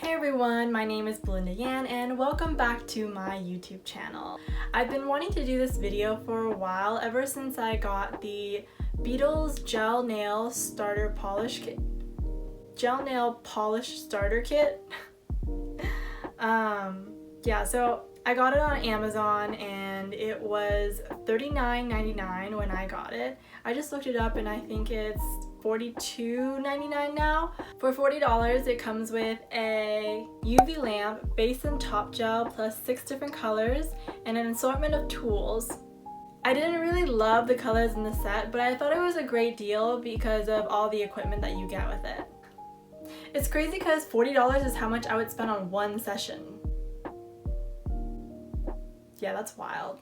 Hey everyone, my name is Belinda and welcome back to my YouTube channel. I've been wanting to do this video for a while, ever since I got the BEETLES Gel Nail Polish Starter Kit. So I got it on Amazon and it was $39.99 when I got it. I just looked it up and I think it's $42.99 now. For $40, it comes with a UV lamp, base and top gel, plus 6 different colors, and an assortment of tools. I didn't really love the colors in the set, but I thought it was a great deal because of all the equipment that you get with it. It's crazy because $40 is how much I would spend on one session. Yeah, that's wild.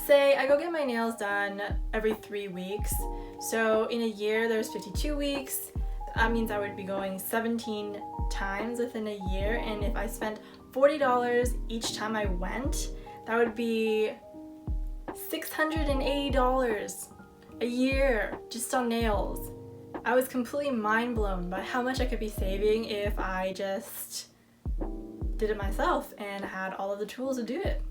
Say I go get my nails done every 3 weeks, so in a year there's 52 weeks. That means I would be going 17 times within a year, and if I spent $40 each time I went, that would be $680 a year just on nails. I was completely mind blown by how much I could be saving if I just did it myself and had all of the tools to do it.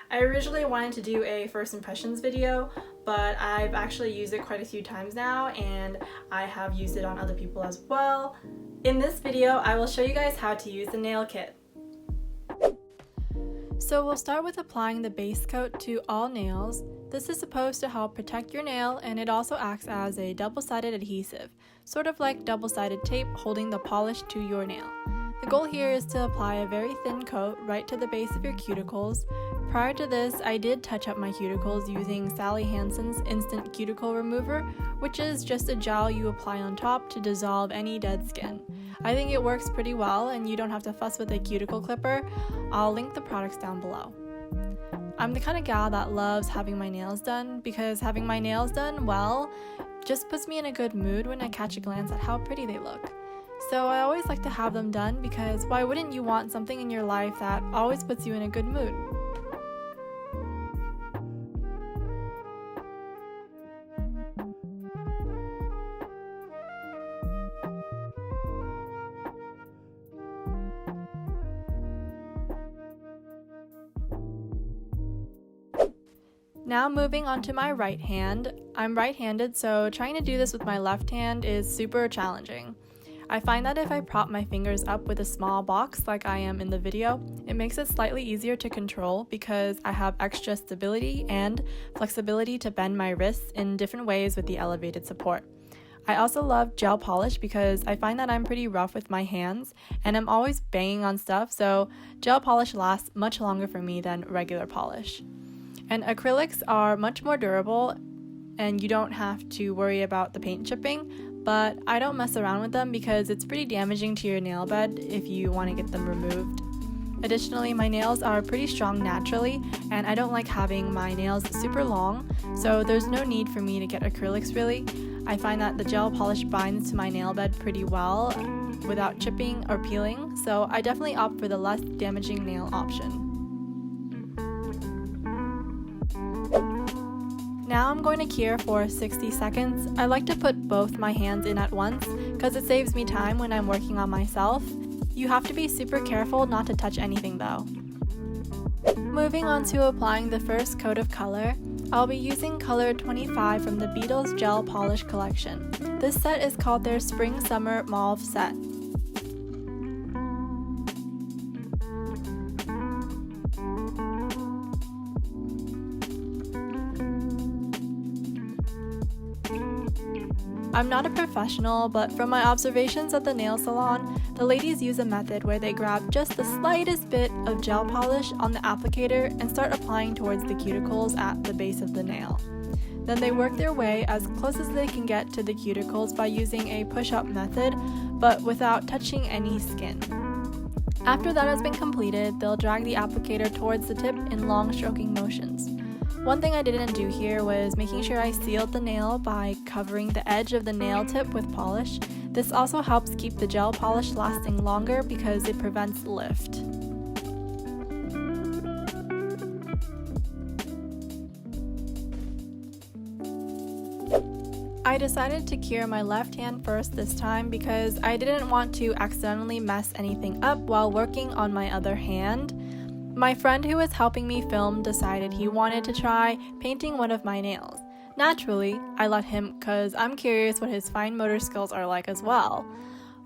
I originally wanted to do a first impressions video, but I've actually used it quite a few times now and I have used it on other people as well. In this video, I will show you guys how to use the nail kit. So we'll start with applying the base coat to all nails. This is supposed to help protect your nail, and it also acts as a double-sided adhesive, sort of like double-sided tape holding the polish to your nail. The goal here is to apply a very thin coat right to the base of your cuticles. Prior to this, I did touch up my cuticles using Sally Hansen's Instant Cuticle Remover, which is just a gel you apply on top to dissolve any dead skin. I think it works pretty well and you don't have to fuss with a cuticle clipper. I'll link the products down below. I'm the kind of gal that loves having my nails done because having my nails done well just puts me in a good mood when I catch a glance at how pretty they look. So I always like to have them done because why wouldn't you want something in your life that always puts you in a good mood? Now moving on to my right hand. I'm right-handed, so trying to do this with my left hand is super challenging. I find that if I prop my fingers up with a small box like I am in the video, it makes it slightly easier to control because I have extra stability and flexibility to bend my wrists in different ways with the elevated support. I also love gel polish because I find that I'm pretty rough with my hands and I'm always banging on stuff, so gel polish lasts much longer for me than regular polish. And acrylics are much more durable and you don't have to worry about the paint chipping, but I don't mess around with them because it's pretty damaging to your nail bed if you want to get them removed. Additionally, my nails are pretty strong naturally and I don't like having my nails super long, so there's no need for me to get acrylics really. I find that the gel polish binds to my nail bed pretty well without chipping or peeling, so I definitely opt for the less damaging nail option. Now I'm going to cure for 60 seconds. I like to put both my hands in at once because it saves me time when I'm working on myself. You have to be super careful not to touch anything though. Moving on to applying the first coat of color, I'll be using color 25 from the BEETLES Gel Polish collection. This set is called their Spring Summer Mauve set. I'm not a professional, but from my observations at the nail salon, the ladies use a method where they grab just the slightest bit of gel polish on the applicator and start applying towards the cuticles at the base of the nail. Then they work their way as close as they can get to the cuticles by using a push-up method, but without touching any skin. After that has been completed, they'll drag the applicator towards the tip in long stroking motions. One thing I didn't do here was making sure I sealed the nail by covering the edge of the nail tip with polish. This also helps keep the gel polish lasting longer because it prevents lift. I I decided to cure my left hand first this time because I didn't want to accidentally mess anything up while working on my other hand. My friend who was helping me film decided he wanted to try painting one of my nails. Naturally, I let him because I'm curious what his fine motor skills are like as well.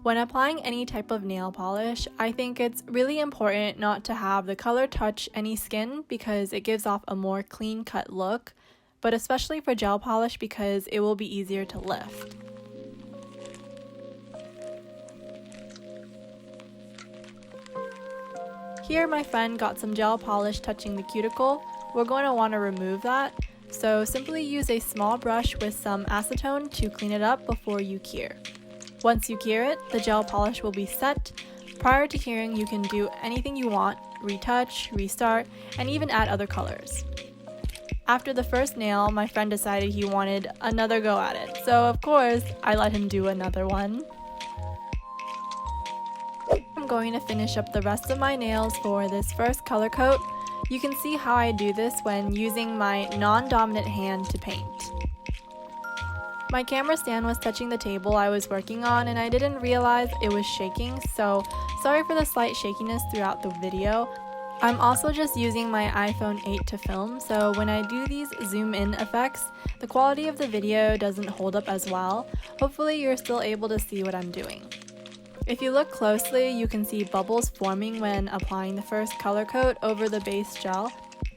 When applying any type of nail polish, I think it's really important not to have the color touch any skin because it gives off a more clean-cut look, but especially for gel polish because it will be easier to lift. Here my friend got some gel polish touching the cuticle. We're going to want to remove that, so simply use a small brush with some acetone to clean it up before you cure. Once you cure it, the gel polish will be set. Prior to curing, you can do anything you want, retouch, restart, and even add other colors. After the first nail, my friend decided he wanted another go at it, so of course, I let him do another one. I'm going to finish up the rest of my nails for this first color coat. You can see how I do this when using my non-dominant hand to paint. My camera stand was touching the table I was working on and I didn't realize it was shaking, so sorry for the slight shakiness throughout the video. I'm also just using my iPhone 8 to film, so when I do these zoom in effects, the quality of the video doesn't hold up as well. Hopefully you're still able to see what I'm doing. If you look closely, you can see bubbles forming when applying the first color coat over the base gel.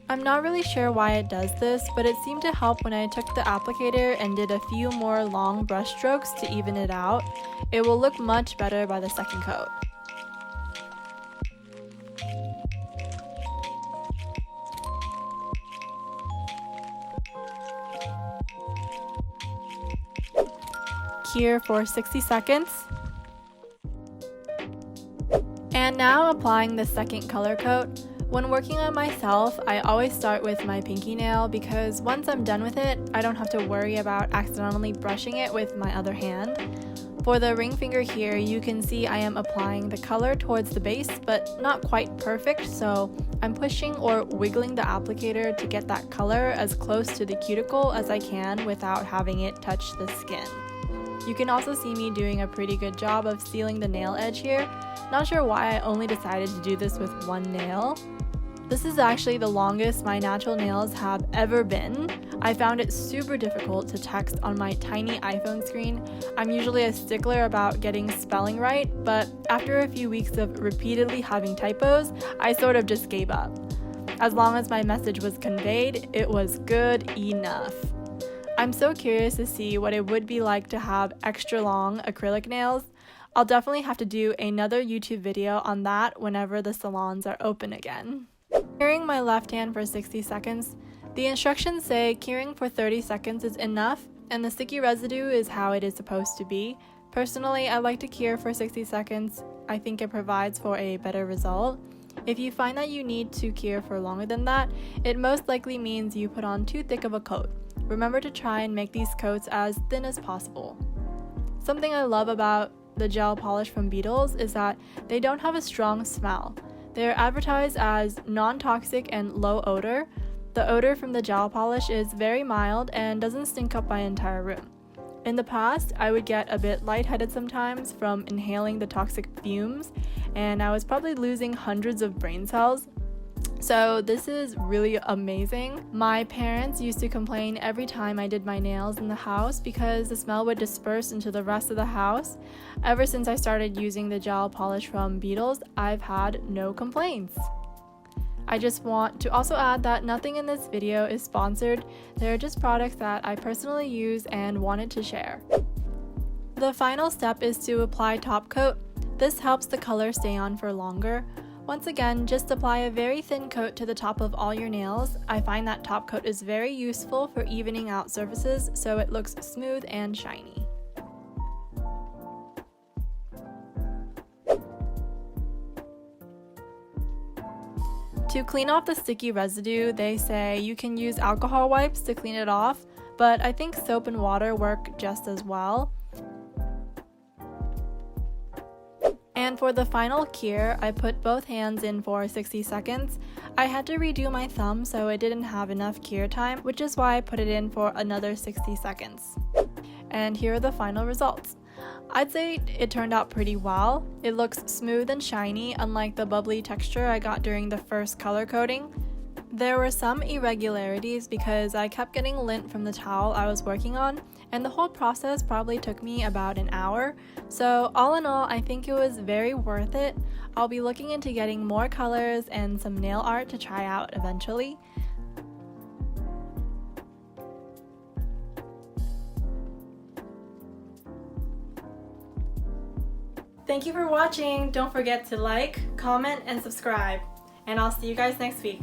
I'm not really sure why it does this, but it seemed to help when I took the applicator and did a few more long brush strokes to even it out. It will look much better by the second coat. Cure for 60 seconds. And now applying the second color coat. When working on myself, I always start with my pinky nail because once I'm done with it, I don't have to worry about accidentally brushing it with my other hand. For the ring finger here, you can see I am applying the color towards the base, but not quite perfect, so I'm pushing or wiggling the applicator to get that color as close to the cuticle as I can without having it touch the skin. You can also see me doing a pretty good job of sealing the nail edge here. Not sure why I only decided to do this with one nail. This is actually the longest my natural nails have ever been. I found it super difficult to text on my tiny iPhone screen. I'm usually a stickler about getting spelling right, but after a few weeks of repeatedly having typos, I sort of just gave up. As long as my message was conveyed, it was good enough. I'm so curious to see what it would be like to have extra long acrylic nails. I'll definitely have to do another YouTube video on that whenever the salons are open again. Curing my left hand for 60 seconds. The instructions say curing for 30 seconds is enough and the sticky residue is how it is supposed to be. Personally, I like to cure for 60 seconds. I think it provides for a better result. If you find that you need to cure for longer than that, it most likely means you put on too thick of a coat. Remember to try and make these coats as thin as possible. Something I love about the gel polish from BEETLES is that they don't have a strong smell. They're advertised as non-toxic and low odor. The odor from the gel polish is very mild and doesn't stink up my entire room. In the past, I would get a bit lightheaded sometimes from inhaling the toxic fumes, and I was probably losing hundreds of brain cells. So this is really amazing. My parents used to complain every time I did my nails in the house because the smell would disperse into the rest of the house. Ever since I started using the gel polish from BEETLES, I've had no complaints. I just want to also add that nothing in this video is sponsored. They're just products that I personally use and wanted to share. The final step is to apply top coat. This helps the color stay on for longer. Once again, just apply a very thin coat to the top of all your nails. I find that top coat is very useful for evening out surfaces so it looks smooth and shiny. To clean off the sticky residue, they say you can use alcohol wipes to clean it off, but I think soap and water work just as well. And for the final cure, I put both hands in for 60 seconds. I had to redo my thumb so it didn't have enough cure time, which is why I put it in for another 60 seconds. and here are the final results. I'd say it turned out pretty well. It looks smooth and shiny, unlike the bubbly texture I got during the first color coating. There were some irregularities because I kept getting lint from the towel I was working on, and the whole process probably took me about an hour. So all in all, I think it was very worth it. I'll be looking into getting more colors and some nail art to try out eventually. Thank you for watching. Don't forget to like, comment, and subscribe. And I'll see you guys next week.